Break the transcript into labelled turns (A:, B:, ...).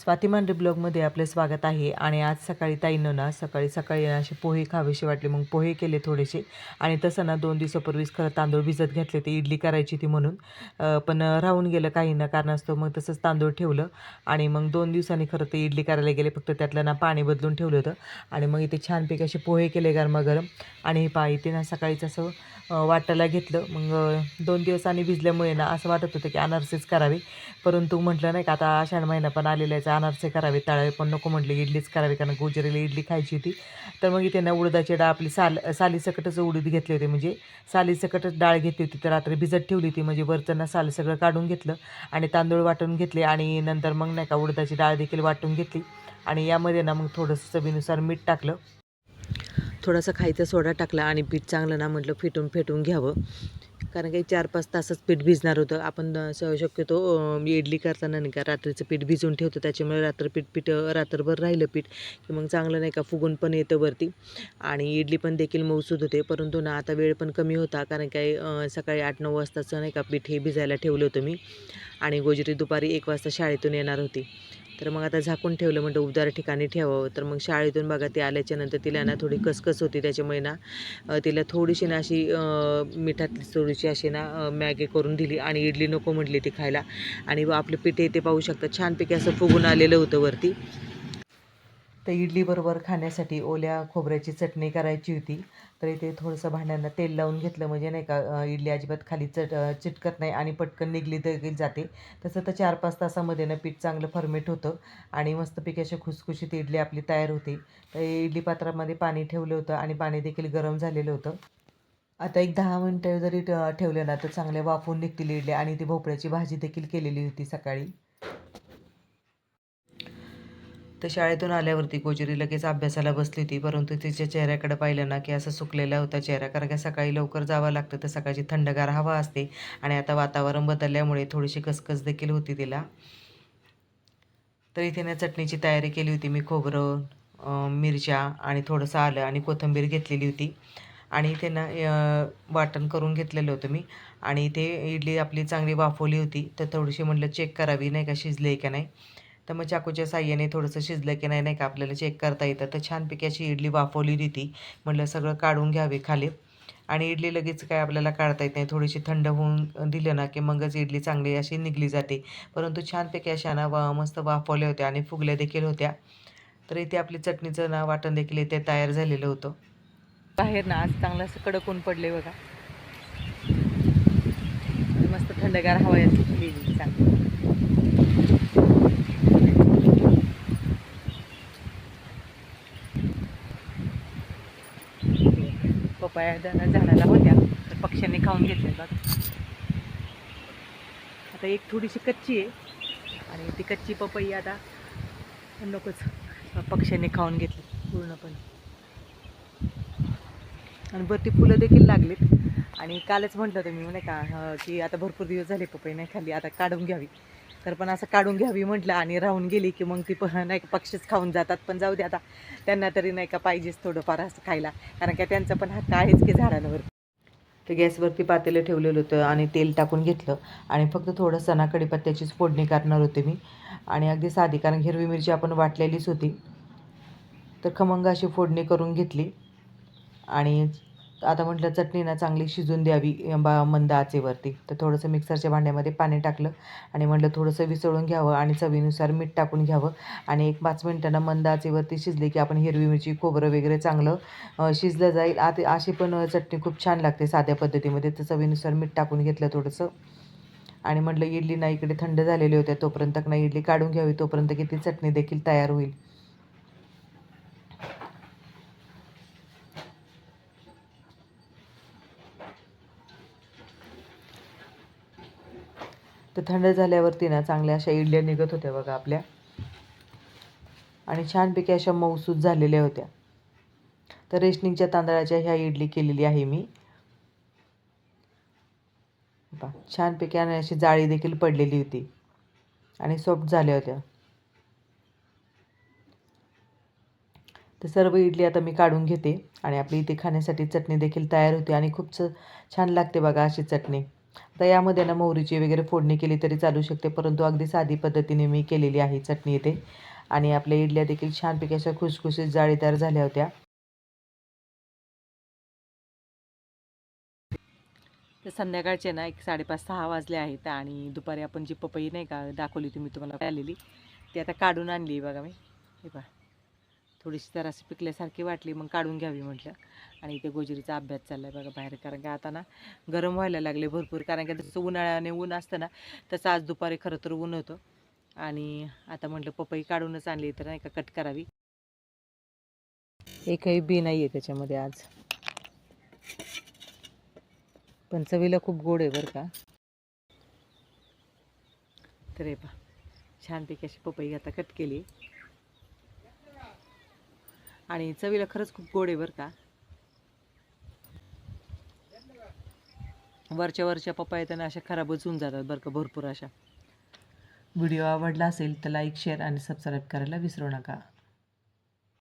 A: स्वाती मांढरे ब्लॉगमध्ये आपले स्वागत आहे. आणि आज सकाळी ताईनं ना सकाळी असे पोहे खावेसे वाटले, मग पोहे केले थोडेसे. आणि तसं ना 2 दिवसापूर्वीच खरं तांदूळ भिजत घातले ते इडली करायची ती म्हणून, पण राहून गेलं काही ना कारणास्तव. मग तसंच तांदूळ ठेवलं आणि मग 2 दिवसांनी खरं ते इडली करायला गेले, फक्त त्यातलं ना पाणी बदलून ठेवलं होतं. आणि मग इथे छानपैकी असे पोहे केले गरमागरम. आणि हे पहा इथे ना सकाळीच असं वाटायला घेतलं. मग 2 दिवसांनी भिजल्यामुळे ना असं वाटत होतं की अनारसेच करावे, परंतु म्हटलं नाही का आता आषाढ महिना पण आलेला आहे, अनारसे करावे, तळावे पण नको म्हटले, इडलीच करावी, कारण गोजरीला इडली खायची होती. तर मग इथे ना उडदाची डाळ आपली सालीसकटच उडीद घेतले होते, म्हणजे सालीसकटच डाळ घेतली होती. तर रात्री भिजत ठेवली होती, म्हणजे वरचं ना साल सगळं काढून घेतलं आणि तांदूळ वाटून घेतले. आणि नंतर मग नाही का उडदाची डाळ देखील वाटून घेतली. आणि यामध्ये ना मग थोडंसं चवीनुसार मीठ टाकलं, थोडासा खायचा सोडा टाकला आणि पीठ चांगलं ना म्हटलं फेटून घ्यावं, कारण काही 4-5 तासच पीठ भिजणार होतं. आपण शक्यतो इडली करताना नाही का रात्रीचं पीठ भिजवून ठेवतो, त्याच्यामुळे पीठ रात्रभर राहिलं पीठ की मग चांगलं नाही का फुगून पण येतं वरती आणि इडली पण देखील मऊसूद होते. परंतु ना आता वेळ पण कमी होता, कारण काही सकाळी 8-9 वाजताचं नाही का पीठ हे भिजायला ठेवलं होतं मी, आणि गोजरी दुपारी 1 वाजता शाळेतून येणार होती. तर मग आता झाकून ठेवलं, म्हणतं उबदार ठिकाणी ठेवावं. तर मग शाळेतून बघा ती आल्याच्यानंतर तिला ना थोडी कसकस होती, त्याच्यामुळे ना तिला थोडीशी ना अशी मिठातली थोडीशी अशी ना मॅगी करून दिली आणि इडली नको म्हटली ती खायला. आणि आपलं पीठ ते पाहू शकता छानपैकी असं फुगून आलेलं होतं वरती. तर इडलीबरोबर खाण्यासाठी ओल्या खोबऱ्याची चटणी करायची होती. तर इथे थोडंसं भांड्यांना तेल लावून घेतलं, म्हणजे नाही का इडली अजिबात खाली चिटकत नाही आणि पटकन निघली देखील जाते. तसं तर 4-5 तासामध्ये ना पीठ चांगलं फर्मेट होतं आणि मस्तपैकी अशी खुसखुशीत इडली आपली तयार होते. तर इडली पात्रामध्ये पाणी ठेवलं होतं आणि पाणी देखील गरम झालेलं होतं. आता एक 10 मिनटं जरी ठेवले ना तर चांगले वाफवून निघतील इडली. आणि ती भोपळ्याची भाजी देखील केलेली होती सकाळी. तर शाळेतून आल्यावरती गोजरी लगेच अभ्यासाला बसली होती, परंतु तिच्या चेहऱ्याकडे पाहिलं ना की असं सुकलेला होता चेहरा, कारण की सकाळी लवकर जावं लागतं, तर सकाळची थंडगार हवा असते आणि आता वातावरण बदलल्यामुळे थोडीशी कसकस देखील होती तिला. तर इथे ना चटणीची तयारी केली होती मी. खोबरं, मिरच्या आणि थोडंसं आलं आणि कोथिंबीर घेतलेली होती. आणि इथे ना वाटण करून घेतलेलं होतं मी. आणि इथे इडली आपली चांगली वाफवली होती, तर थोडीशी म्हटलं चेक करावी नाही का शिजले का नाही. तर मग चाकूच्या साहाय्याने थोडंसं शिजलं की नाही नाही का आपल्याला चेक करता येतं. तर छानपैकी अशी इडली वाफवली होती. म्हटलं सगळं काढून घ्यावे खाली. आणि इडली लगेच काय आपल्याला काढता येत नाही, थोडीशी थंड होऊन दिलं ना की मगच इडली चांगली अशी निघली जाते. परंतु छानपैकी अशा ना मस्त वाफवल्या होत्या आणि फुगल्या देखील होत्या. तर इथे आपली चटणीचं ना वाटण देखील इथे तयार झालेलं होतं. बाहेर ना आज चांगलं असं कडक ऊन पडले बघा, मस्त थंडगार हवा येते चांगली. पपया झाडाला होत्या, तर पक्ष्यांनी खाऊन घेतल्या बघ. आता एक थोडीशी कच्ची आहे आणि ती कच्ची पपई आता नकोच, पक्ष्यांनी खाऊन घेतली पूर्णपणे. आणि वरती फुलं देखील लागलीत. आणि कालच म्हटलं होतं मी नाही का की आता भरपूर दिवस झाले पपई नाही खाल्ली, आता काढून घ्यावी. तर पण असं काढून घ्यावी म्हटलं आणि राहून गेली की मग ती नाही का पक्षीच खाऊन जातात. पण जाऊ दे, आता त्यांना तरी नाही का पाहिजेच थोडंफार असं खायला, कारण का त्यांचा पण हक्क आहेच की झाडांवर. तर गॅसवरती पातेलं ठेवलेलं होतं आणि तेल टाकून घेतलं आणि फक्त थोडं सणा कढीपत्त्याचीच फोडणी करणार होते मी. आणि अगदी साधी, कारण हिरवी मिरची आपण वाटलेलीच होती. तर खमंग अशी फोडणी करून घेतली. आणि आता म्हटलं चटणी ना चांगली शिजून द्यावी मंद आचेवरती. तर थोडंसं मिक्सरच्या भांड्यामध्ये पाणी टाकलं आणि म्हटलं थोडंसं विसळून घ्यावं आणि चवीनुसार मीठ टाकून घ्यावं. आणि एक 5 मिनिटांना मंद आचेवरती शिजली की आपण हिरवी मिरची, खोबरं वगैरे चांगलं शिजलं जाईल. आता अशी पण चटणी खूप छान लागते साध्या पद्धतीमध्ये. तर चवीनुसार मीठ टाकून घेतलं थोडंसं. आणि म्हटलं इडली ना इकडे थंड झालेली होत्या, तोपर्यंत ना इडली काढून घ्यावी, तोपर्यंत की ती चटणी देखील तयार होईल. तर थंड झाल्यावरती ना चांगल्या अशा इडल्या निघत होत्या बघा आपल्या, आणि छानपैकी अशा मऊसूद झालेल्या होत्या. तर रेशनिंगच्या तांदळाच्या ह्या इडली केलेली आहे मी. छानपैकी आणि अशी जाळी देखील पडलेली होती आणि सॉफ्ट झाल्या होत्या. तर सर्व इडली आता मी काढून घेते आणि आपली इथे खाण्यासाठी चटणी देखील तयार होते आणि खूप छान लागते बघा अशी चटणी. तर यामध्ये ना मोहरीची वगैरे फोडणी केली तरी चालू शकते, परंतु अगदी साधी पद्धतीने मी केलेली आहे चटणी इथे. आणि आपल्या इडल्या देखील छानपैकी अशा खुसखुशीत जाळीदार झाल्या होत्या. तर संध्याकाळचे ना एक 5:30-6 वाजले आहेत आणि दुपारी आपण जी पपई नाही का दाखवली तुम्ही तुम्हाला आलेली ती आता काढून आणली बघा मी. हे पहा, थोडीशी जराशी पिकल्यासारखी वाटली, मग काढून घ्यावी म्हटलं. आणि इथे गोजरीचा अभ्यास चाललाय बघा बाहेर, कारण का आता ना गरम व्हायला लागले भरपूर, कारण का जसं उन्हाळ्याने ऊन असतं ना तसं आज दुपारी खरं तर ऊन होतं. आणि आता म्हटलं पपई काढूनच आणली तर नाही का कट करावी. एकही बी नाही आहे त्याच्यामध्ये आज, पण चवीला खूप गोड आहे बरं का. तर हे पहा, छानपैकी अशी पपई आता कट केली आणि चवीला खरंच खूप गोड आहे बरं का. वरच्या पपया त्यांना अशा खराबच होऊन जातात बरं का भरपूर अशा. व्हिडिओ आवडला असेल तर लाईक, शेअर आणि सबस्क्राईब करायला विसरू नका.